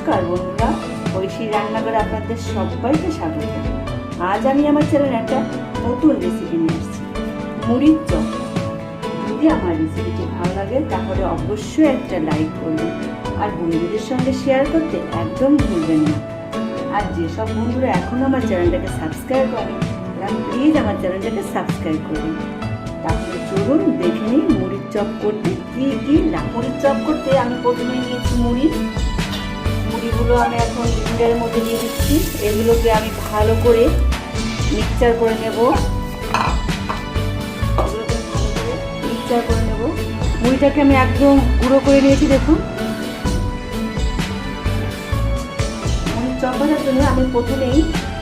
নমস্কার বন্ধুরা, ঐশী রান্নাঘরে আপনাদের সবাইকে স্বাগত। আজ আমি আমার চ্যানেলে একটা নতুন রেসিপি নিয়ে এসেছি, মুড়ির চপ। যদি আমার রেসিপিটি ভালো লাগে তাহলে অবশ্যই একটা লাইক করবেন আর বন্ধুদের সঙ্গে শেয়ার করতে একদম ভুলবেন না। আর যেসব বন্ধুরা এখনও আমার চ্যানেলটাকে সাবস্ক্রাইব করেন তারা প্লিজ আমার চ্যানেলটাকে সাবস্ক্রাইব করবেন। তাহলে চলুন দেখে নিই মুড়ির চপ করতে কি কি লাগে। মুড়ির চপ করতে আমি প্রথমে নিয়েছি মুড়িগুলো আমি এখন ব্লেন্ডারের মধ্যে দিয়ে দিচ্ছি। এগুলোকে আমি ভালো করে মিক্সচার করে নেব। মুড়িটাকে আমি একদম গুঁড়ো করে নিয়েছি। দেখুন, মুড়ির চপ ভাজার জন্য আমি প্রথমেই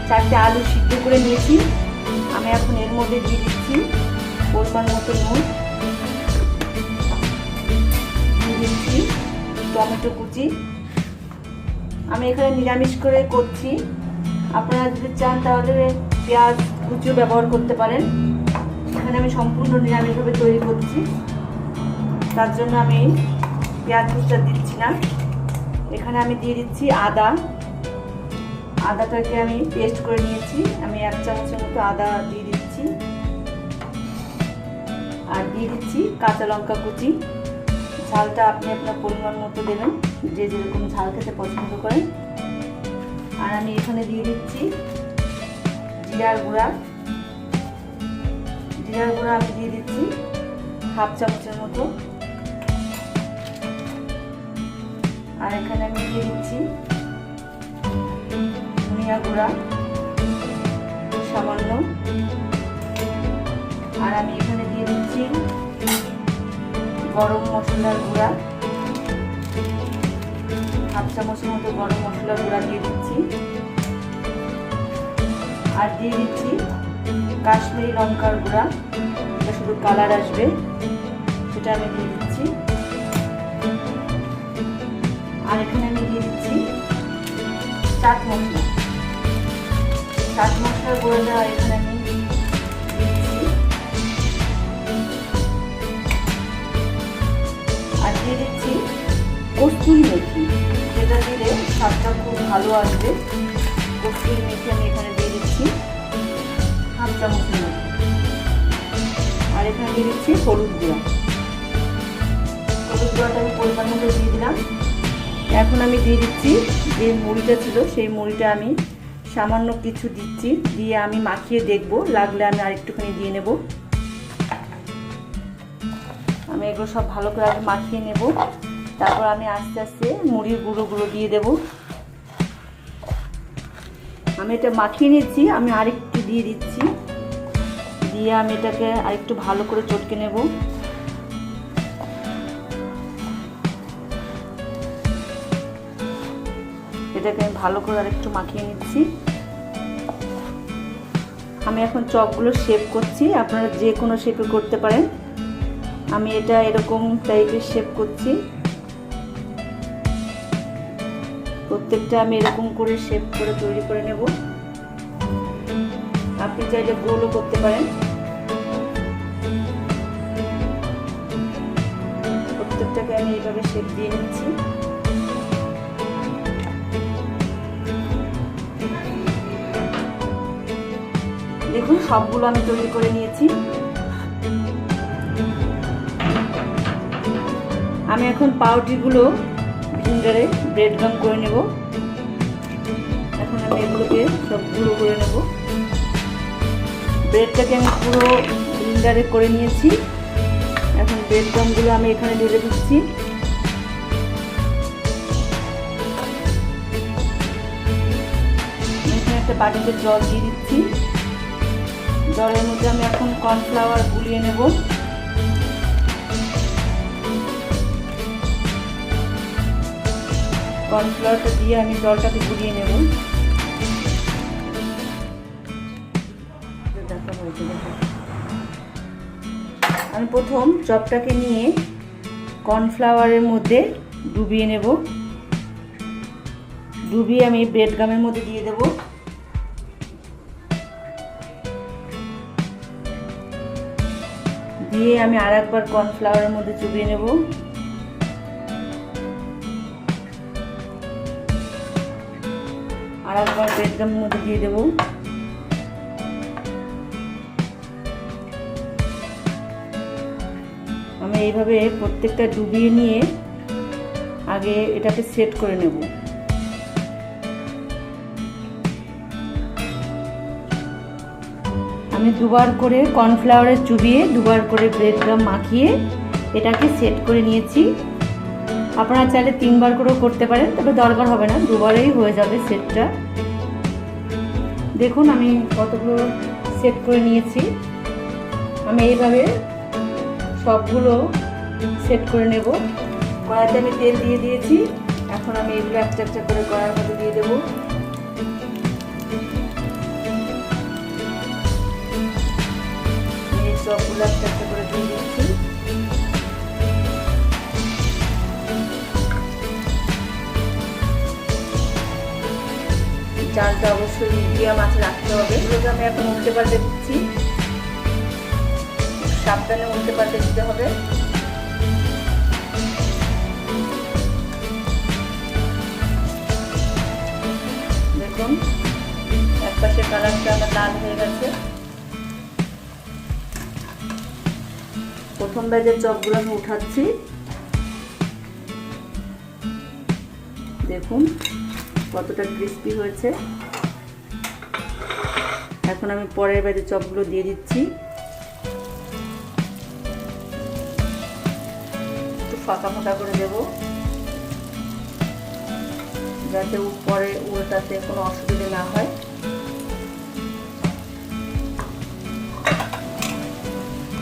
4টে আলু সিদ্ধ করে নিয়েছি। আমি এখন এর মধ্যে দিয়ে দিচ্ছি পরিমাণ মতো নুন, দিয়ে দিচ্ছি টমেটো কুচি। আমি এখানে নিরামিষ করে করছি, আপনারা যদি চান তাহলে পেঁয়াজ কুচিও ব্যবহার করতে পারেন। এখানে আমি সম্পূর্ণ নিরামিষভাবে তৈরি করছি, তার জন্য আমি পেঁয়াজ কুচিটা দিচ্ছি না। এখানে আমি দিয়ে দিচ্ছি আদাটাকে আমি পেস্ট করে নিয়েছি। আমি 1 চামচের মতো আদা দিয়ে দিচ্ছি, আর দিয়ে দিচ্ছি কাঁচা লঙ্কা কুচি। ঝালটা আপনি আপনার পরিমাণ মতো দেবেন, যে যেরকম ঝাল খেতে পছন্দ করেন। আর আমি এখানে দিয়ে দিচ্ছি জিরার গুঁড়া আমি দিয়ে দিচ্ছি 1/2 চামচের মতো। আর এখানে আমি দিয়ে দিচ্ছি ধনিয়া গুঁড়া সামান্য। আর আমি এখানে দিয়ে দিচ্ছি গরম মশলার গুঁড়া 1/2 চামচের মতো গরম মশলার গুঁড়া দিয়ে দিচ্ছি। আর দিয়ে দিচ্ছি কাশ্মীরি লঙ্কার গুঁড়া, এটা শুধু কালার আসবে, সেটা আমি দিয়ে দিচ্ছি। আর এখানে আমি দিয়ে দিচ্ছি চাট মশলার গুঁড়োটা এখানে আমি দিচ্ছি। আর দিয়ে দিচ্ছি কস্তুরি মেথি, যেটা দিলে স্বাদটা খুব ভালো আসবে। কস্তুরি মেথি আমি এখানে দিয়ে দিচ্ছি 1/2 চামচের মতো। আর এখানে দিয়ে দিচ্ছি হলুদ গুঁড়াটা আমি পরিমাণ মতো দিয়ে দিলাম। এখন আমি দিয়ে দিচ্ছি যে মুড়িটা ছিল, সেই মুড়িটা আমি সামান্য কিছু দিচ্ছি, দিয়ে আমি মাখিয়ে দেখব, লাগলে আমি আরেকটুখানি দিয়ে নেব। আমি এগুলো সব ভালো করে আগে মাখিয়ে নেব, তারপর আমি আস্তে আস্তে মুড়ির গুঁড়োগুলো দিয়ে দেব। আমি এটা মাখিয়ে নিচ্ছি, আমি আরেকটু দিয়ে দিচ্ছি, দিয়ে আমি এটাকে আরেকটু ভালো করে চটকে নেব। এটাকে আমি ভালো করে আরেকটু মাখিয়ে নিচ্ছি। আমি এখন চপগুলো শেপ করছি, আপনারা যে কোনো শেপে করতে পারেন। আমি এটা এরকম টাইপের শেপ করছি, প্রত্যেকটা আমি এরকম করে শেপ করে তৈরি করে নেব। আপনি চাইলে গোলও করতে পারেন। প্রত্যেকটাকে আমি এইভাবে শেপ দিয়ে নিচ্ছি। দেখুন, সবগুলো আমি তৈরি করে নিয়েছি। আমি এখন পাউরুটিগুলো ভিনেগারে ব্রেড গাম করে নেব। এখন আমি এগুলোকে সব গুঁড়ো করে নেব। ব্রেডটাকে আমি পুরো ভিনেগারে করে নিয়েছি। এখন ব্রেড গামগুলো আমি এখানে ঢেলে দিচ্ছি। এখানে একটা বাটিতে জল দিয়ে দিচ্ছি। জলের মধ্যে আমি এখন কর্নফ্লাওয়ার গুলিয়ে নেব। কর্নফ্লাওয়ারটা দিয়ে আমি জলটাকে গুলিয়ে নেব। আমি প্রথম চপটাকে নিয়ে কর্নফ্লাওয়ারের মধ্যে ডুবিয়ে নেব। ডুবিয়ে আমি ব্রেড গামের মধ্যে দিয়ে দেব। দিয়ে আমি আরেকবার কর্নফ্লাওয়ারের মধ্যে চুবিয়ে নেব। আর একবার ব্রেড ক্রাম্বের মধ্যে দিয়ে দেবো। আমি এইভাবে প্রত্যেকটা ডুবিয়ে নিয়ে আগে এটাকে সেট করে নেব। আমি দুবার করে কর্নফ্লাওয়ারে চুবিয়ে দুবার করে ব্রেড ক্রাম্ব মাখিয়ে এটাকে সেট করে নিয়েছি। আপনারা চাইলে 3বার করেও করতে পারেন, তবে দরকার হবে না, দুবারেই হয়ে যাবে সেটটা। দেখুন আমি কতগুলো সেট করে নিয়েছি। আমি এইভাবে সবগুলো সেট করে নেব। কড়াইতে আমি তেল দিয়ে দিয়েছি। এখন আমি এগুলো একটা একটা করে কড়াইয়ের মধ্যে দিয়ে দেবো। সবগুলো একটা একটা করে দিয়ে দিচ্ছি। জালটা অবশ্যই মিডিয়াম আঁচে রাখতে হবে। এগুলোকে আমি এখন উল্টে পাল্টে দিচ্ছি। সাবধানে উল্টে পাল্টে দিতে হবে। দেখুন এক পাশে কালারটা আমার লাল হয়ে গেছে। প্রথম ব্যাচের চপগুলো আমি উঠাচ্ছি। দেখুন কতটা ক্রিস্পি হয়েছে। এখন আমি পরের ব্যাচের চপগুলো দিয়ে দিচ্ছি। একটু ফাঁকা ফাঁকা করে দেব, যাতে পরে উল্টাতে কোনো অসুবিধা না হয়।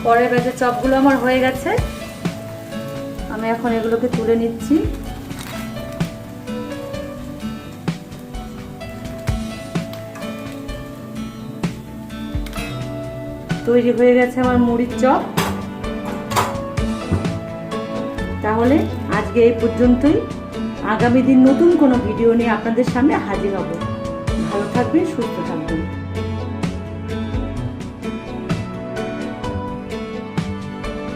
পরের ব্যাচের চপগুলো আমার হয়ে গেছে। আমি এখন এগুলোকে তুলে নিচ্ছি। তৈরি হয়ে গেছে আমার মুড়ির চপ। তাহলে আজকে এই পর্যন্তই। আগামী দিন নতুন কোনো ভিডিও নিয়ে আপনাদের সামনে হাজির হব। ভালো থাকবেন, সুস্থ থাকবেন।